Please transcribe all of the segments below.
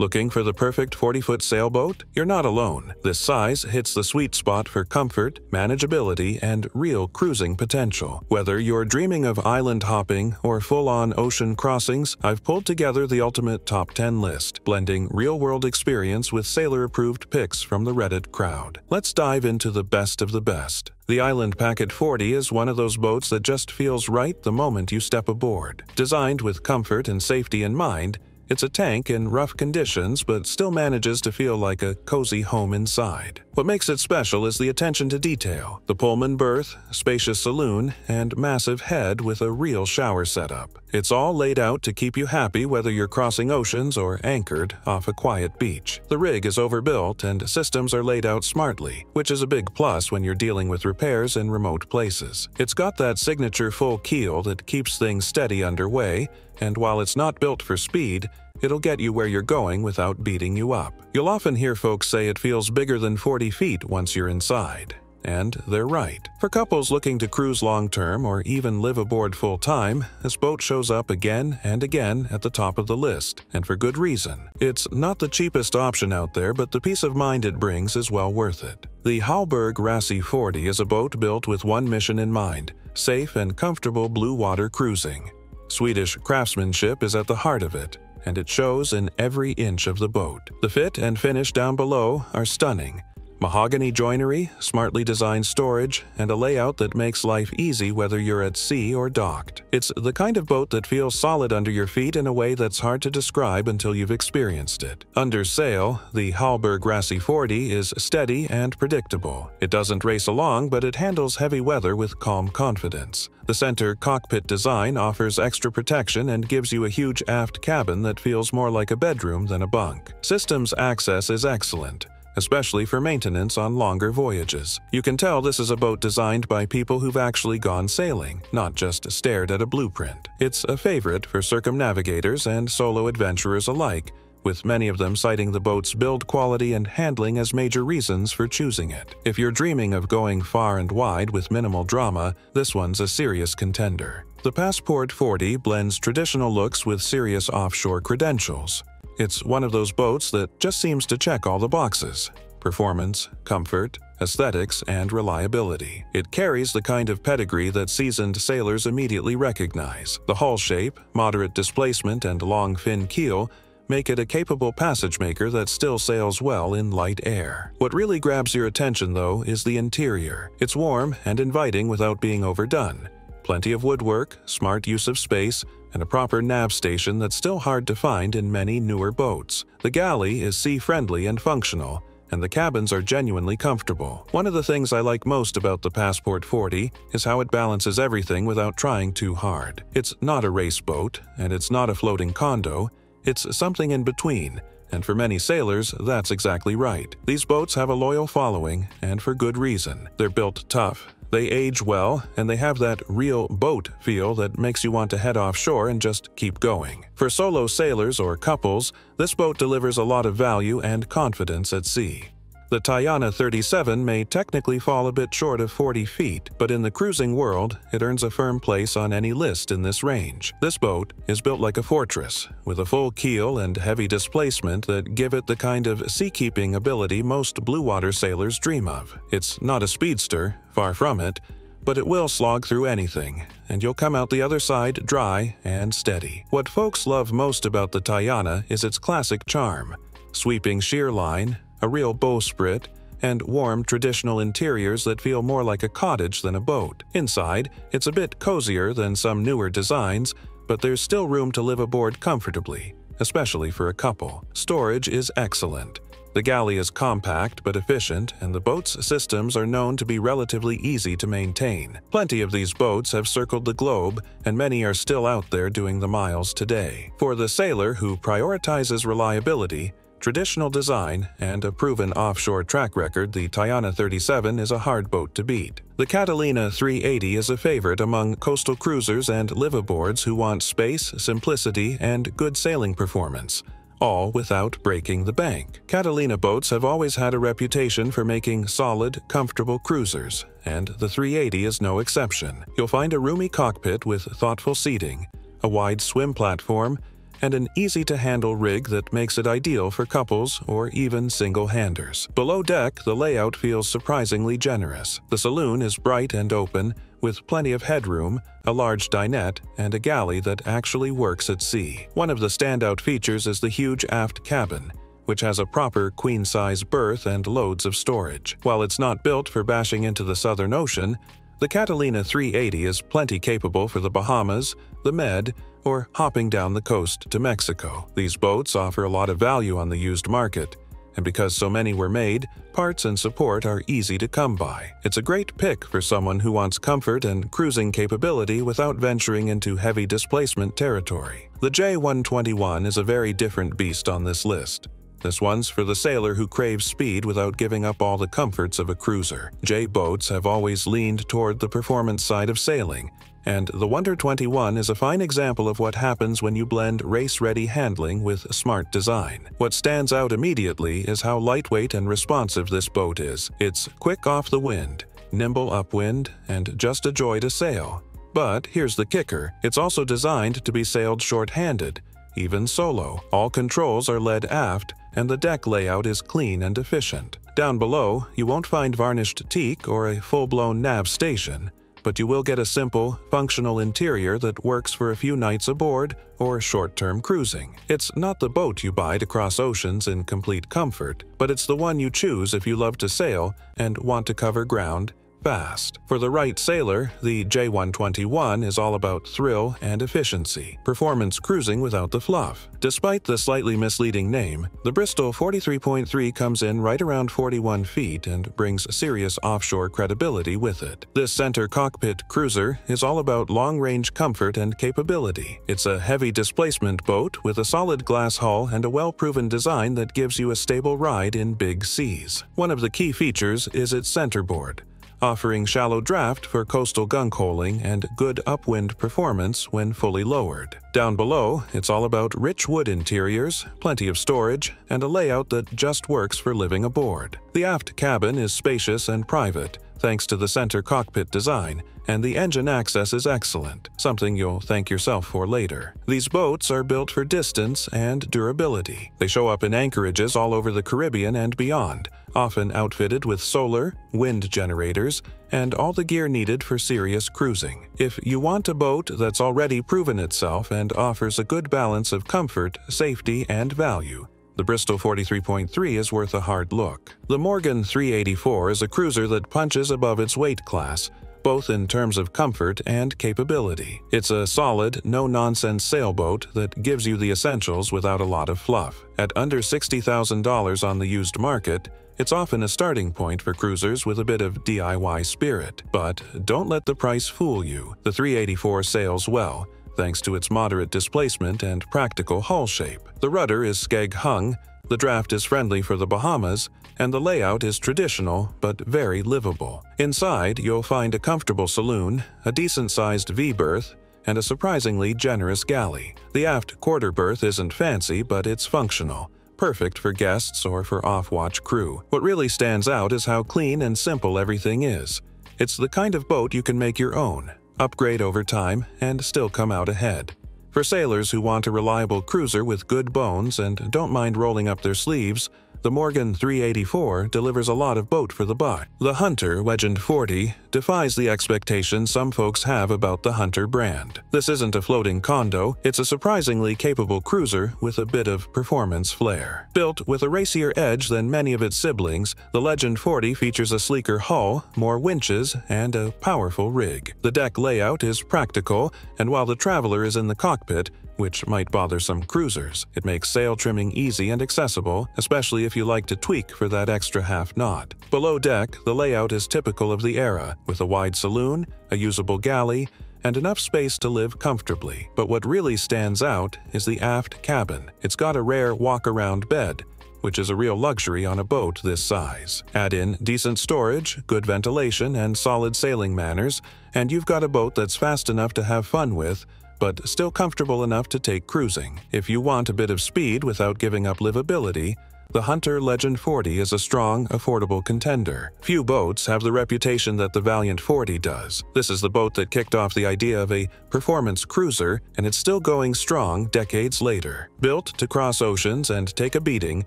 Looking for the perfect 40-foot sailboat? You're not alone. This size hits the sweet spot for comfort, manageability, and real cruising potential. Whether you're dreaming of island hopping or full-on ocean crossings, I've pulled together the ultimate top 10 list, blending real-world experience with sailor-approved picks from the Reddit crowd. Let's dive into the best of the best. The Island Packet 40 is one of those boats that just feels right the moment you step aboard. Designed with comfort and safety in mind, it's a tank in rough conditions but still manages to feel like a cozy home inside. What makes it special is the attention to detail. The Pullman berth, spacious saloon, and massive head with a real shower setup. It's all laid out to keep you happy whether you're crossing oceans or anchored off a quiet beach. The rig is overbuilt and systems are laid out smartly, which is a big plus when you're dealing with repairs in remote places. It's got that signature full keel that keeps things steady underway, and while it's not built for speed, it'll get you where you're going without beating you up. You'll often hear folks say it feels bigger than 40 feet once you're inside. And they're right. For couples looking to cruise long-term or even live aboard full-time, this boat shows up again and again at the top of the list, and for good reason. It's not the cheapest option out there, but the peace of mind it brings is well worth it. The Hallberg-Rassy 40 is a boat built with one mission in mind: safe and comfortable blue water cruising. Swedish craftsmanship is at the heart of it, and it shows in every inch of the boat. The fit and finish down below are stunning. Mahogany joinery, smartly designed storage, and a layout that makes life easy whether you're at sea or docked. It's the kind of boat that feels solid under your feet in a way that's hard to describe until you've experienced it. Under sail, the Hallberg-Rassy 40 is steady and predictable. It doesn't race along, but it handles heavy weather with calm confidence. The center cockpit design offers extra protection and gives you a huge aft cabin that feels more like a bedroom than a bunk. Systems access is excellent, especially for maintenance on longer voyages. You can tell this is a boat designed by people who've actually gone sailing, not just stared at a blueprint. It's a favorite for circumnavigators and solo adventurers alike, with many of them citing the boat's build quality and handling as major reasons for choosing it. If you're dreaming of going far and wide with minimal drama, this one's a serious contender. The Passport 40 blends traditional looks with serious offshore credentials. It's one of those boats that just seems to check all the boxes: performance, comfort, aesthetics, and reliability. It carries the kind of pedigree that seasoned sailors immediately recognize. The hull shape, moderate displacement, and long fin keel make it a capable passage maker that still sails well in light air. What really grabs your attention, though, is the interior. It's warm and inviting without being overdone. Plenty of woodwork, smart use of space, and a proper nav station that's still hard to find in many newer boats. The galley is sea-friendly and functional, and the cabins are genuinely comfortable. One of the things I like most about the Passport 40 is how it balances everything without trying too hard. It's not a race boat, and it's not a floating condo. It's something in between, and for many sailors, that's exactly right. These boats have a loyal following, and for good reason. They're built tough, they age well, and they have that real boat feel that makes you want to head offshore and just keep going. For solo sailors or couples, this boat delivers a lot of value and confidence at sea. The Tayana 37 may technically fall a bit short of 40 feet, but in the cruising world, it earns a firm place on any list in this range. This boat is built like a fortress, with a full keel and heavy displacement that give it the kind of seakeeping ability most blue water sailors dream of. It's not a speedster, far from it, but it will slog through anything, and you'll come out the other side dry and steady. What folks love most about the Tayana is its classic charm: sweeping sheer line, a real bowsprit, and warm traditional interiors that feel more like a cottage than a boat. Inside, it's a bit cozier than some newer designs, but there's still room to live aboard comfortably, especially for a couple. Storage is excellent. The galley is compact but efficient, and the boat's systems are known to be relatively easy to maintain. Plenty of these boats have circled the globe, and many are still out there doing the miles today. For the sailor who prioritizes reliability, traditional design, and a proven offshore track record, the Tayana 37 is a hard boat to beat. The Catalina 380 is a favorite among coastal cruisers and liveaboards who want space, simplicity, and good sailing performance, all without breaking the bank. Catalina boats have always had a reputation for making solid, comfortable cruisers, and the 380 is no exception. You'll find a roomy cockpit with thoughtful seating, a wide swim platform, and an easy-to-handle rig that makes it ideal for couples or even single-handers. Below deck, the layout feels surprisingly generous. The saloon is bright and open, with plenty of headroom, a large dinette, and a galley that actually works at sea. One of the standout features is the huge aft cabin, which has a proper queen-size berth and loads of storage. While it's not built for bashing into the Southern Ocean, the Catalina 380 is plenty capable for the Bahamas, the Med, or hopping down the coast to Mexico. These boats offer a lot of value on the used market, and because so many were made, parts and support are easy to come by. It's a great pick for someone who wants comfort and cruising capability without venturing into heavy displacement territory. The J121 is a very different beast on this list. This one's for the sailor who craves speed without giving up all the comforts of a cruiser. J-boats have always leaned toward the performance side of sailing, and the Wonder 21 is a fine example of what happens when you blend race-ready handling with smart design. What stands out immediately is how lightweight and responsive this boat is. It's quick off the wind, nimble upwind, and just a joy to sail. But here's the kicker, it's also designed to be sailed short-handed, even solo. All controls are led aft, and the deck layout is clean and efficient. Down below, you won't find varnished teak or a full-blown nav station, but you will get a simple, functional interior that works for a few nights aboard or short-term cruising. It's not the boat you buy to cross oceans in complete comfort, but it's the one you choose if you love to sail and want to cover ground fast. For the right sailor, the J121 is all about thrill and efficiency, performance cruising without the fluff. Despite the slightly misleading name, the Bristol 43.3 comes in right around 41 feet and brings serious offshore credibility with it. This center cockpit cruiser is all about long-range comfort and capability. It's a heavy displacement boat with a solid glass hull and a well-proven design that gives you a stable ride in big seas. One of the key features is its centerboard, offering shallow draft for coastal gunk-holing and good upwind performance when fully lowered. Down below, it's all about rich wood interiors, plenty of storage, and a layout that just works for living aboard. The aft cabin is spacious and private, thanks to the center cockpit design, and the engine access is excellent, something you'll thank yourself for later. These boats are built for distance and durability. They show up in anchorages all over the Caribbean and beyond, often outfitted with solar, wind generators, and all the gear needed for serious cruising. If you want a boat that's already proven itself and offers a good balance of comfort, safety, and value, the Bristol 43.3 is worth a hard look. The Morgan 384 is a cruiser that punches above its weight class, both in terms of comfort and capability. It's a solid, no-nonsense sailboat that gives you the essentials without a lot of fluff. At under $60,000 on the used market, it's often a starting point for cruisers with a bit of DIY spirit. But don't let the price fool you. The 384 sails well, thanks to its moderate displacement and practical hull shape. The rudder is skeg-hung, the draft is friendly for the Bahamas, and the layout is traditional but very livable. Inside, you'll find a comfortable saloon, a decent-sized V-berth, and a surprisingly generous galley. The aft quarter berth isn't fancy, but it's functional, perfect for guests or for off-watch crew. What really stands out is how clean and simple everything is. It's the kind of boat you can make your own, upgrade over time, and still come out ahead. For sailors who want a reliable cruiser with good bones and don't mind rolling up their sleeves, the Morgan 384 delivers a lot of boat for the buck. The Hunter Legend 40 defies the expectations some folks have about the Hunter brand. This isn't a floating condo, it's a surprisingly capable cruiser with a bit of performance flair. Built with a racier edge than many of its siblings, the Legend 40 features a sleeker hull, more winches, and a powerful rig. The deck layout is practical, and while the traveler is in the cockpit, which might bother some cruisers, it makes sail trimming easy and accessible, especially if you like to tweak for that extra half knot. Below deck, the layout is typical of the era, with a wide saloon, a usable galley, and enough space to live comfortably. But what really stands out is the aft cabin. It's got a rare walk-around bed, which is a real luxury on a boat this size. Add in decent storage, good ventilation, and solid sailing manners, and you've got a boat that's fast enough to have fun with, but still comfortable enough to take cruising. If you want a bit of speed without giving up livability, The Hunter Legend 40 is a strong, affordable contender. Few boats have the reputation that the Valiant 40 does. This is the boat that kicked off the idea of a performance cruiser, and it's still going strong decades later. Built to cross oceans and take a beating,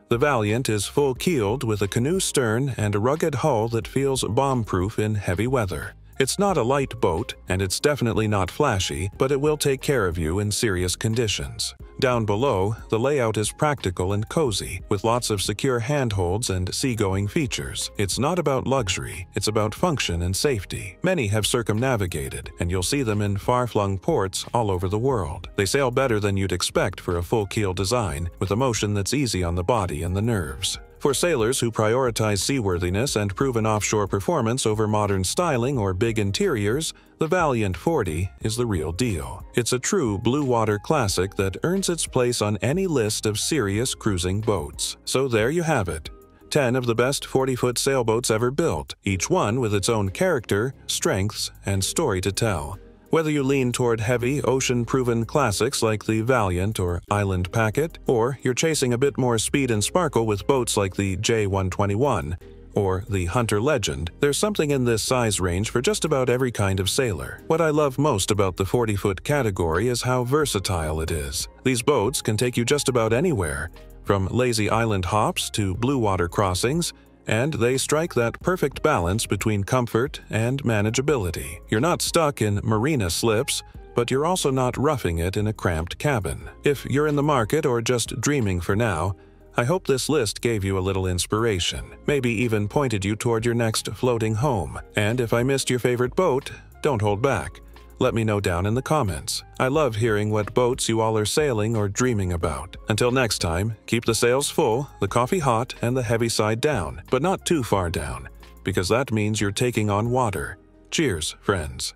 the Valiant is full-keeled with a canoe stern and a rugged hull that feels bomb-proof in heavy weather. It's not a light boat, and it's definitely not flashy, but it will take care of you in serious conditions. Down below, the layout is practical and cozy, with lots of secure handholds and seagoing features. It's not about luxury, it's about function and safety. Many have circumnavigated, and you'll see them in far-flung ports all over the world. They sail better than you'd expect for a full-keel design, with a motion that's easy on the body and the nerves. For sailors who prioritize seaworthiness and proven offshore performance over modern styling or big interiors, the Valiant 40 is the real deal. It's a true blue-water classic that earns its place on any list of serious cruising boats. So there you have it. 10 of the best 40-foot sailboats ever built, each one with its own character, strengths, and story to tell. Whether you lean toward heavy, ocean-proven classics like the Valiant or Island Packet, or you're chasing a bit more speed and sparkle with boats like the J121 or the Hunter Legend, there's something in this size range for just about every kind of sailor. What I love most about the 40-foot category is how versatile it is. These boats can take you just about anywhere, from lazy island hops to blue water crossings, and they strike that perfect balance between comfort and manageability. You're not stuck in marina slips, but you're also not roughing it in a cramped cabin. If you're in the market or just dreaming for now, I hope this list gave you a little inspiration, maybe even pointed you toward your next floating home. And if I missed your favorite boat, don't hold back. Let me know down in the comments. I love hearing what boats you all are sailing or dreaming about. Until next time, keep the sails full, the coffee hot, and the heavy side down, but not too far down, because that means you're taking on water. Cheers, friends.